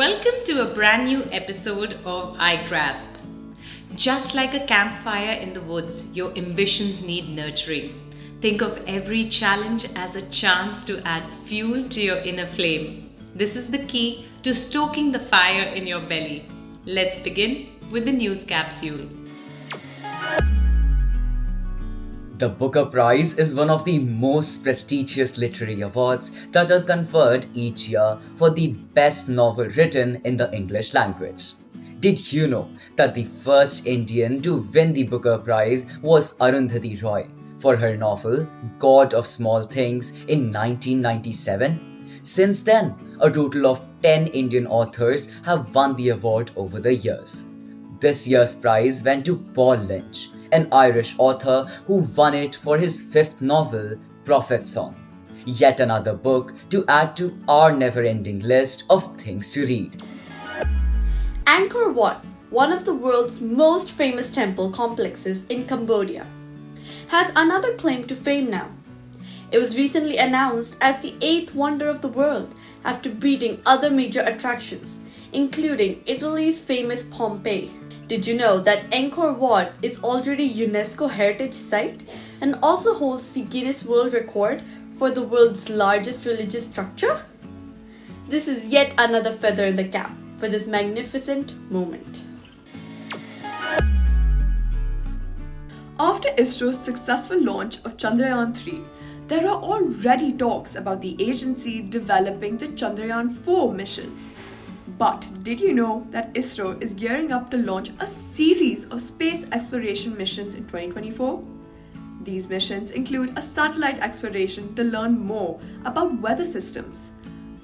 Welcome to a brand new episode of Igraasp. Just like a campfire in the woods, your ambitions need nurturing. Think of every challenge as a chance to add fuel to your inner flame. This is the key to stoking the fire in your belly. Let's begin with the news capsule. The Booker Prize is one of the most prestigious literary awards that are conferred each year for the best novel written in the English language. Did you know that the first Indian to win the Booker Prize was Arundhati Roy for her novel God of Small Things in 1997? Since then, a total of 10 Indian authors have won the award over the years. This year's prize went to Paul Lynch, an Irish author who won it for his fifth novel, Prophet Song. Yet another book to add to our never-ending list of things to read. Angkor, one of the world's most famous temple complexes in Cambodia, has another claim to fame now. It was recently announced as the 8th wonder of the world after beating other major attractions, including Italy's famous Pompeii. Did you know that Angkor Wat is already a UNESCO heritage site and also holds the Guinness World Record for the world's largest religious structure? This is yet another feather in the cap for this magnificent moment. After ISRO's successful launch of Chandrayaan-3, there are already talks about the agency developing the Chandrayaan-4 mission. But did you know that ISRO is gearing up to launch a series of space exploration missions in 2024? These missions include a satellite exploration to learn more about weather systems,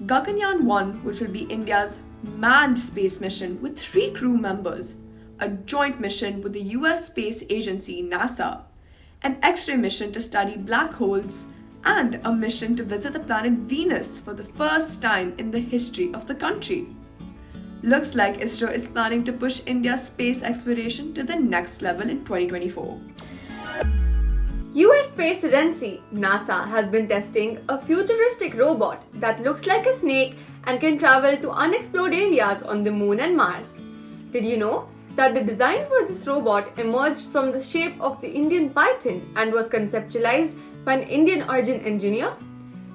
Gaganyaan-1, which will be India's manned space mission with 3 crew members, a joint mission with the US Space Agency NASA, an X-ray mission to study black holes, and a mission to visit the planet Venus for the first time in the history of the country. Looks like ISRO is planning to push India's space exploration to the next level in 2024. US Space Agency NASA has been testing a futuristic robot that looks like a snake and can travel to unexplored areas on the Moon and Mars. Did you know that the design for this robot emerged from the shape of the Indian python and was conceptualized by an Indian origin engineer?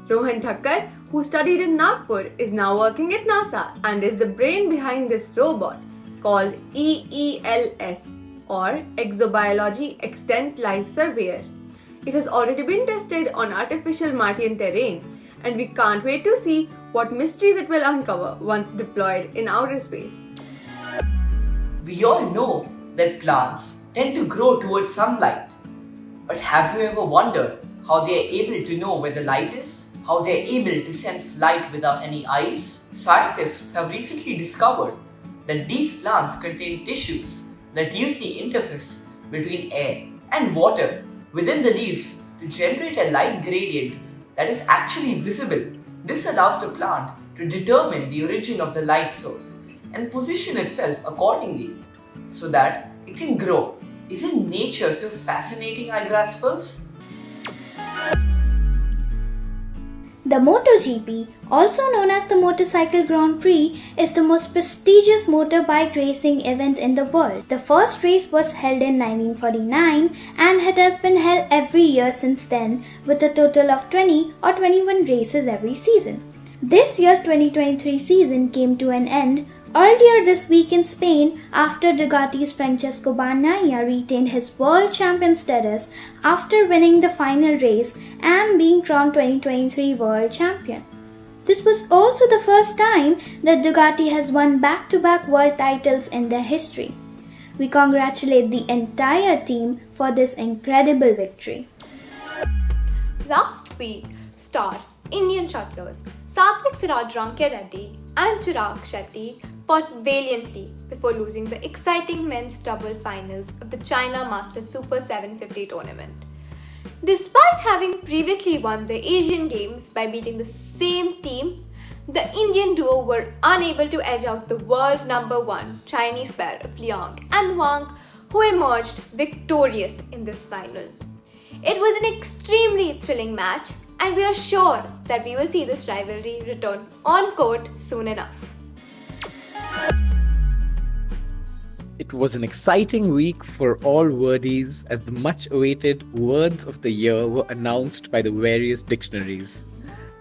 Rohan Thakkar, who studied in Nagpur, is now working at NASA and is the brain behind this robot called EELS, or Exobiology Extent Life Surveyor. It has already been tested on artificial Martian terrain, and we can't wait to see what mysteries it will uncover once deployed in outer space. We all know that plants tend to grow towards sunlight. But have you ever wondered how they are able to know where the light is? How they are able to sense light without any eyes? Scientists have recently discovered that these plants contain tissues that use the interface between air and water within the leaves to generate a light gradient that is actually visible. This allows the plant to determine the origin of the light source and position itself accordingly so that it can grow. Isn't nature so fascinating, Igraspers? The MotoGP, also known as the Motorcycle Grand Prix, is the most prestigious motorbike racing event in the world. The first race was held in 1949 and it has been held every year since then, with a total of 20 or 21 races every season. This year's 2023 season came to an end earlier this week in Spain after Ducati's Francesco Bagnaia retained his world champion status after winning the final race and being crowned 2023 world champion. This was also the first time that Ducati has won back-to-back world titles in their history. We congratulate the entire team for this incredible victory. Last week, star Indian shuttlers Satvik Siraj Rankireddy and Chirag Shetty fought valiantly before losing the exciting men's double finals of the China Masters Super 750 tournament. Despite having previously won the Asian Games by beating the same team, the Indian duo were unable to edge out the world number 1 Chinese pair of Liang and Wang, who emerged victorious in this final. It was an extremely thrilling match, and we are sure that we will see this rivalry return on court soon enough. It was an exciting week for all wordies as the much awaited words of the year were announced by the various dictionaries.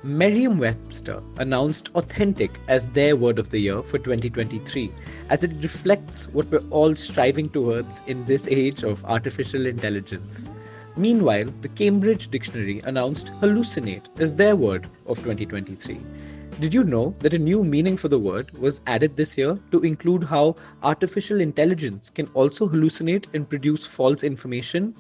Merriam-Webster announced authentic as their word of the year for 2023, as it reflects what we're all striving towards in this age of artificial intelligence. Meanwhile, the Cambridge Dictionary announced hallucinate as their word of 2023. Did you know that a new meaning for the word was added this year to include how artificial intelligence can also hallucinate and produce false information?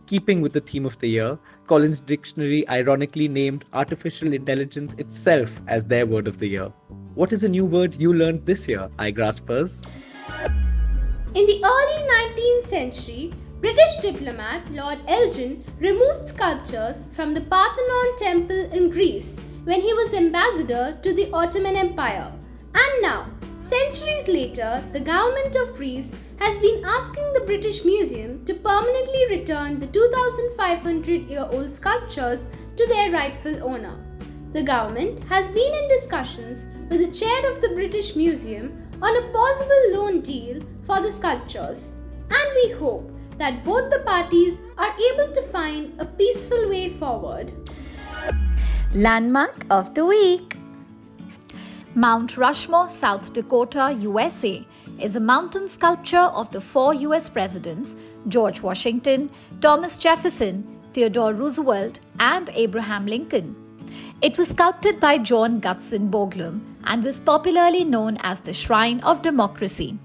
Keeping with the theme of the year, Collins Dictionary ironically named artificial intelligence itself as their word of the year. What is a new word you learned this year, Igraspers? In the early 19th century, British diplomat Lord Elgin removed sculptures from the Parthenon temple in Greece when he was ambassador to the Ottoman Empire. And now, centuries later, the government of Greece has been asking the British Museum to permanently return the 2,500-year-old sculptures to their rightful owner. The government has been in discussions with the chair of the British Museum on a possible loan deal for the sculptures. And we hope that both the parties are able to find a peaceful way forward. Landmark of the Week. Mount Rushmore, South Dakota, USA is a mountain sculpture of the 4 US presidents George Washington, Thomas Jefferson, Theodore Roosevelt, and Abraham Lincoln. It was sculpted by John Gutzon Borglum and was popularly known as the Shrine of Democracy.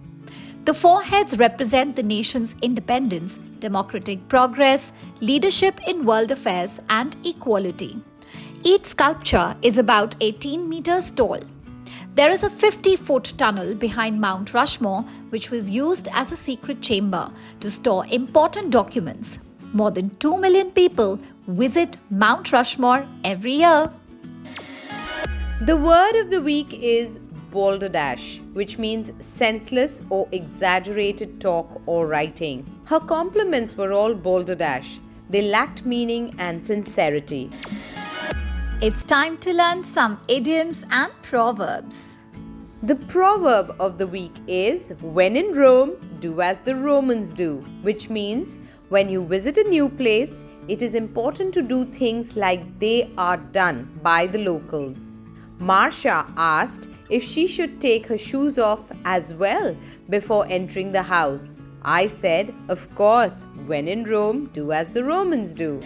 The four heads represent the nation's independence, democratic progress, leadership in world affairs, and equality. Each sculpture is about 18 meters tall. There is a 50-foot tunnel behind Mount Rushmore, which was used as a secret chamber to store important documents. More than 2 million people visit Mount Rushmore every year. The word of the week is balderdash, which means senseless or exaggerated talk or writing. Her compliments were all balderdash. They lacked meaning and sincerity. It's time to learn some idioms and proverbs. The proverb of the week is, when in Rome, do as the Romans do, which means when you visit a new place, it is important to do things like they are done by the locals. Marcia asked if she should take her shoes off as well before entering the house. I said, of course, when in Rome, do as the Romans do.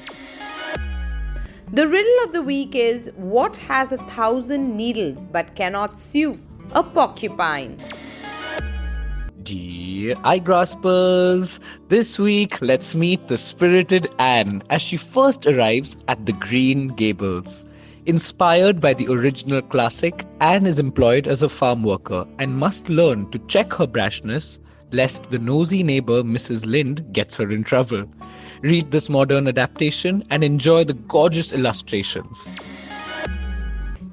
The riddle of the week is, what has 1,000 needles but cannot sew? A porcupine. Dear Igraspers, this week let's meet the spirited Anne as she first arrives at the Green Gables. Inspired by the original classic, Anne is employed as a farm worker and must learn to check her brashness lest the nosy neighbor Mrs. Lind gets her in trouble. Read this modern adaptation and enjoy the gorgeous illustrations.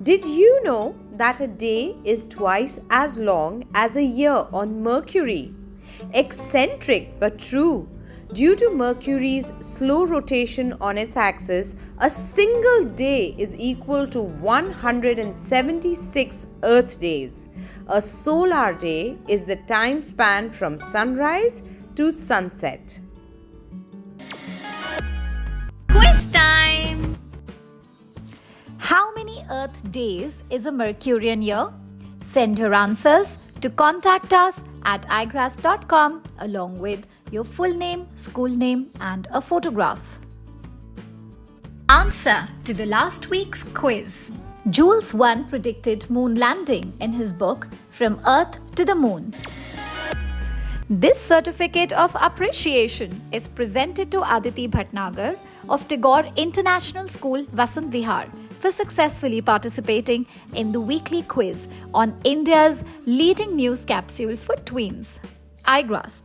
Did you know that a day is twice as long as a year on Mercury? Eccentric but true. Due to Mercury's slow rotation on its axis, a single day is equal to 176 Earth days. A solar day is the time span from sunrise to sunset. Quiz time! How many Earth days is a Mercurian year? Send your answers to contact us at igraasp.com along with your full name, school name, and a photograph. Answer to the last week's quiz. Jules Verne predicted moon landing in his book From Earth to the Moon. This certificate of appreciation is presented to Aditi Bhatnagar of Tagore International School, Vasant Vihar, for successfully participating in the weekly quiz on India's leading news capsule for tweens, Igraasp.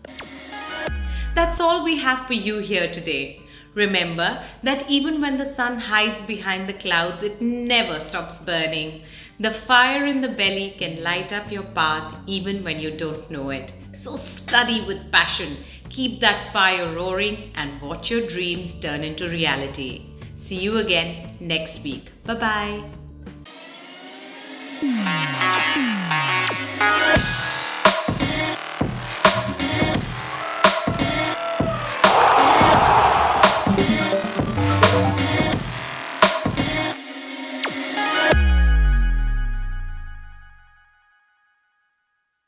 That's all we have for you here today. Remember that even when the sun hides behind the clouds, it never stops burning. The fire in the belly can light up your path even when you don't know it. So study with passion, keep that fire roaring, and watch your dreams turn into reality. See you again next week. Bye-bye.